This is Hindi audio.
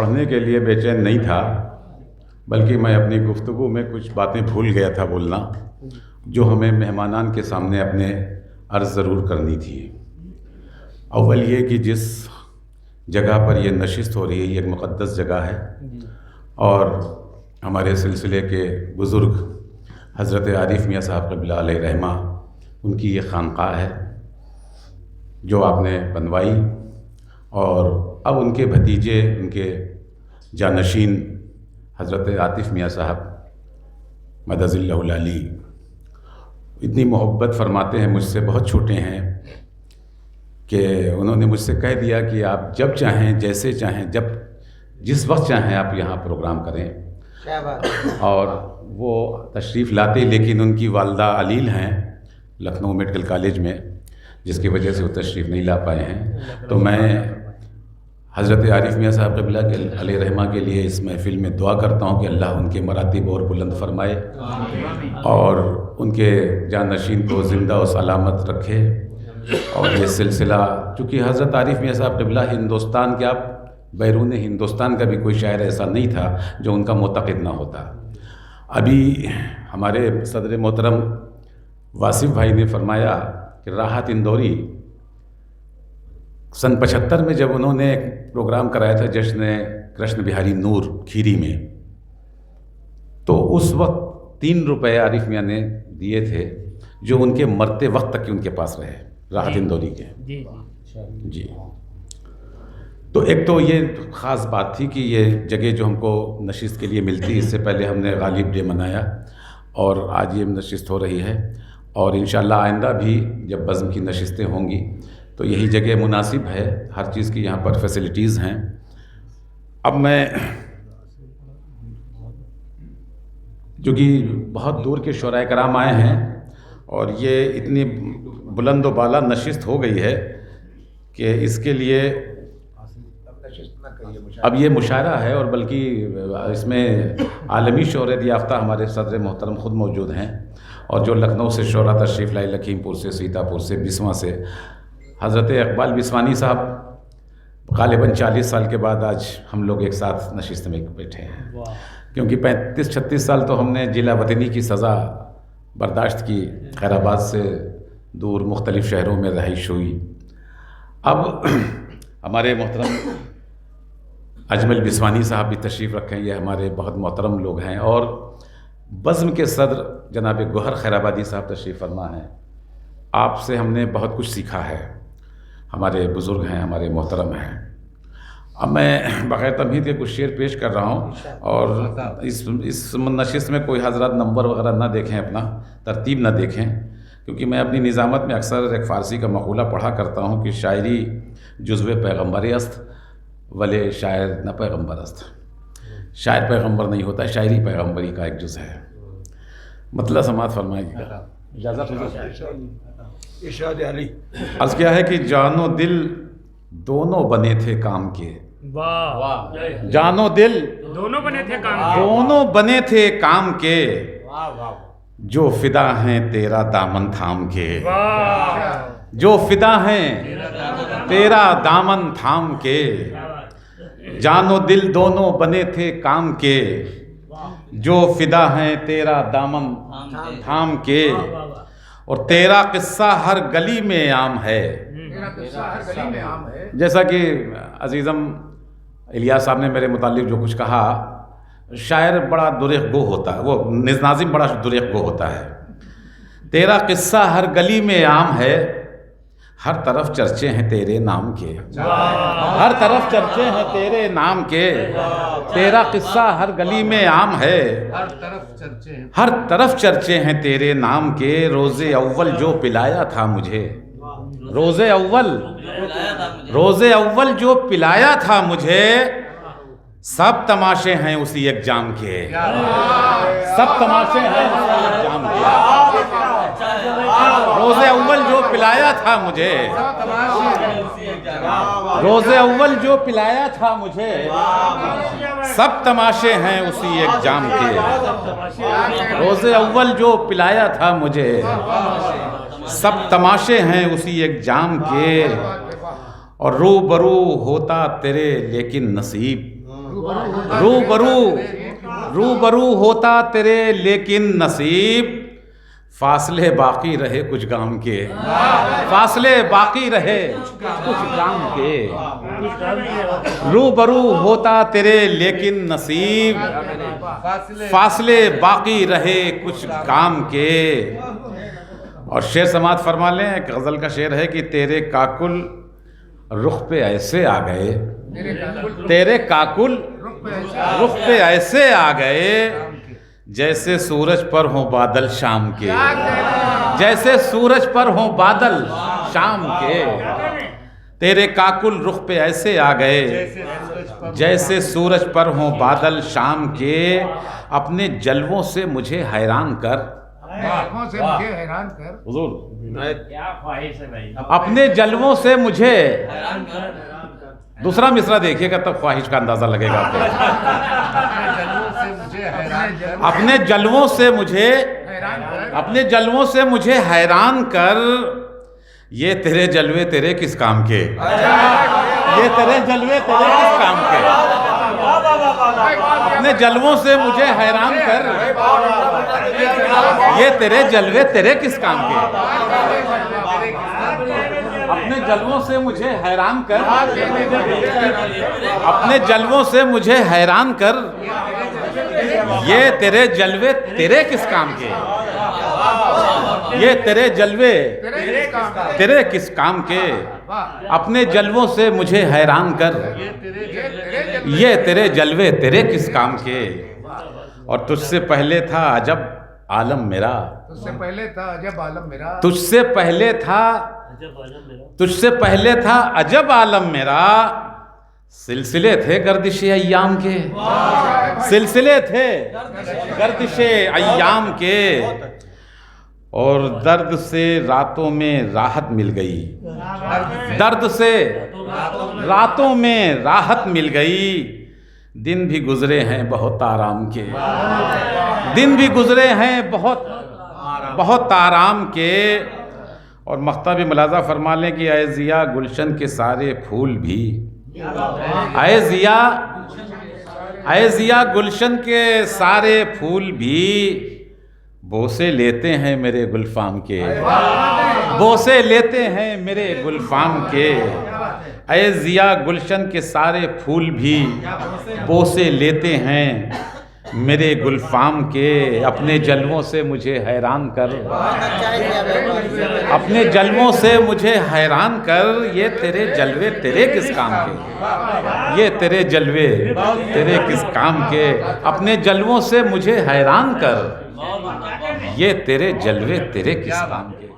पढ़ने के लिए बेचैन नहीं था, बल्कि मैं अपनी गुफ्तगू में कुछ बातें भूल गया था बोलना, जो हमें मेहमानान के सामने अपने अर्ज़ ज़रूर करनी थी। अव्वल ये कि जिस जगह पर यह नशिस्त हो रही है, ये एक मुक़द्दस जगह है और हमारे सिलसिले के बुज़ुर्ग हज़रत आरिफ मियाँ साहब क़िबला अलैहि रहमा, उनकी ये खानक़ाह है जो आपने बनवाई, और अब उनके भतीजे, उनके जानशीन हज़रत आतिफ़ मियाँ साहब मदज़िल्लहुल अली इतनी मोहब्बत फ़रमाते हैं मुझसे, बहुत छोटे हैं, कि उन्होंने मुझसे कह दिया कि आप जब चाहें, जैसे चाहें, जब जिस वक्त चाहें आप यहाँ प्रोग्राम करें। क्या बात है। और वो तशरीफ़ लाते, लेकिन उनकी वालदा अलील हैं लखनऊ मेडिकल कॉलेज में, जिसकी वजह से वो तशरीफ़ नहीं ला पाए हैं। तो मैं हज़रत आरिफ मियाँ साहब क़िबला के अलैहि रहमा के लिए इस महफ़िल में दुआ करता हूँ कि अल्लाह उनके मरातिब और बुलंद फरमाए और उनके जानशीन को ज़िंदा और सलामत रखे। और ये सिलसिला, चूँकि हज़रत आरिफ मियाँ साहब क़िबला हिंदुस्तान के, आप बैरून हिंदुस्तान का भी कोई शायर ऐसा नहीं था जो उनका मुतक़िद ना होता। अभी हमारे सदर मोहतरम वासिफ़ भाई ने फरमाया कि राहत इंदौरी सन 75 में जब उन्होंने एक प्रोग्राम कराया था जश्न कृष्ण बिहारी नूर खीरी में, तो उस वक्त 3 रुपये आरिफ मियाँ ने दिए थे, जो उनके मरते वक्त तक उनके पास रहे, राहत इंदौरी के। जी। तो एक तो ये ख़ास बात थी कि ये जगह जो हमको नशिस्त के लिए मिलती, इससे पहले हमने गालिब डे मनाया और आज ये नशिस्त हो रही है, और इंशाअल्लाह आइंदा भी जब बज़्म की नशिस्तें होंगी तो यही जगह मुनासिब है, हर चीज़ की यहाँ पर फैसिलिटीज़ हैं। अब मैं, चूँकि बहुत दूर के शुराए कराम आए हैं और ये इतनी बुलंद व बाला नशिस्त हो गई है कि इसके लिए अब ये मुशायरा है, और बल्कि इसमें आलमी शोहरत याफ्ता हमारे सदर मोहतरम ख़ुद मौजूद हैं, और जो लखनऊ से शोहरा तशरीफ़ लाई, लखीमपुर से, सीतापुर से, बिस्वा से, हज़रत इकबाल बिस्वानी साहब ग़ालिबन 40 साल के बाद आज हम लोग एक साथ नशिस्त में बैठे हैं, क्योंकि 35-36 साल तो हमने जिला वतनी की सज़ा बर्दाश्त की, खैराबाद से दूर मुख्तलिफ़ शहरों में रहाइश हुई। अब हमारे मोहतरम अजमल बिस्वानी साहब भी तशरीफ़ रखें, ये हमारे बहुत मोहतरम लोग हैं, और बज़्म के सदर जनाब गौहर खैराबादी साहब तशरीफ़ फरमा हैं। आपसे हमने बहुत कुछ सीखा है, हमारे बुज़ुर्ग हैं, हमारे मोहतरम हैं। अब मैं बग़ैर तमहीद के कुछ शेर पेश कर रहा हूँ, और इस नशिस्त में कोई हज़रत नंबर वगैरह ना देखें, अपना तरतीब ना देखें, क्योंकि मैं अपनी निज़ामत में अक्सर एक फ़ारसी का मक़ूला पढ़ा करता हूँ कि शायरी जुज़्व पैगम्बर अस्त वले शायर न पैगम्बर अस्त। शायर पैगम्बर नहीं होता, शायरी पैगम्बरी का एक जुज़ है। मतलब समात फरमाइएगा, इरशाद अली। अर्ज़ क्या है कि जानो दिल दोनों बने थे काम के, वाह, जानो दिल दोनों बने थे काम के, दोनों बने थे काम के, वाह वाह। जो फिदा हैं तेरा दामन थाम के, वाह, जो फिदा हैं तेरा दामन थाम के, जानो दिल दोनों बने थे काम के, जो फिदा हैं तेरा दामन थाम के, और तेरा किस्सा हर गली में आम है। जैसा कि अजीज़म इलियास साहब ने मेरे मुतालिक जो कुछ कहा, शायर बड़ा दुरेख गो होता है, वो नाज़िम बड़ा दुरेख गो होता है। तेरा किस्सा हर गली में आम है, हर तरफ चर्चे हैं तेरे नाम के, हर तरफ चर्चे हैं तेरे नाम के, तेरा किस्सा हर गली में आम है, हर तरफ चर्चे हैं तेरे नाम के। रोज़े अव्वल जो पिलाया था मुझे, रोज़े अव्वल जो पिलाया था मुझे, सब तमाशे हैं उसी एग्जाम के, सब तमाशे हैं उसी एग्जाम के। रोज़े अव्वल जो पिलाया था मुझे, रोज़े अव्वल जो पिलाया था मुझे, सब तमाशे हैं उसी एग्जाम के। रोज़े अव्वल जो पिलाया था मुझे, सब तमाशे हैं उसी एग्जाम के। और रूबरू होता तेरे लेकिन नसीब, रूबरू होता तेरे लेकिन नसीब फासले बाकी रहे कुछ काम के, फासले बाकी रहे कुछ काम के। रूबरू होता तेरे लेकिन नसीब फासले बाकी रहे कुछ काम के। और शेर समात फरमा लें, एक गज़ल का शेर है कि तेरे काकुल रुख पे ऐसे आ गए, तेरे काकुल रुख पे ऐसे आ गए जैसे सूरज पर हो बादल शाम के, जैसे सूरज पर हो बादल शाम के। तेरे काकुल रुख पे ऐसे आ गए जैसे सूरज पर हो बादल शाम के। अपने जलवों से मुझे हैरान कर, हुजूर क्या ख्वाहिश है भाई। अपने जलवों से मुझे, दूसरा मिसरा देखिएगा तब ख्वाहिश का अंदाजा लगेगा आपको। अपने जलवों से मुझे, अपने जलवों से मुझे हैरान कर, ये तेरे जलवे तेरे किस काम के, ये तेरे जलवे तेरे किस काम के। अपने जलवों से मुझे हैरान कर, ये तेरे जलवे तेरे किस काम के। अपने जलवों से मुझे हैरान कर, अपने जलवों से मुझे हैरान कर, ये तेरे जलवे तेरे किस काम के, ये तेरे जलवे तेरे किस काम के। अपने जलवों से मुझे हैरान कर, ये तेरे जलवे तेरे किस काम के। और तुझसे पहले था अजब आलम मेरा, तुझसे पहले था अजब आलम मेरा, तुझसे पहले था, तुझसे पहले था अजब आलम मेरा। सिलसिले थे गर्दिशे अय्याम के, सिलसिले थे गर्दिशे अय्याम के। और दर्द से रातों में राहत मिल गई, दर्द से रातों में राहत मिल गई। दिन भी गुजरे हैं बहुत आराम के, दिन भी गुजरे हैं बहुत बहुत आराम के। और मख्ता भी मुलाजा फरमा लें कि ऐ ज़िया गुलशन के सारे फूल भी, ऐ ज़िया गुलशन के सारे फूल भी बोसे लेते हैं मेरे गुलफाम के, बोसे लेते हैं मेरे गुलफाम के। ऐ ज़िया गुलशन के सारे फूल भी बोसे लेते हैं मेरे गुलफाम के। अपने जलवों से मुझे हैरान कर, अपने जलवों से मुझे हैरान कर, ये तेरे जलवे तेरे किस काम के, ये तेरे जलवे तेरे किस काम के। अपने जलवों से मुझे हैरान कर, ये तेरे जलवे तेरे किस काम के।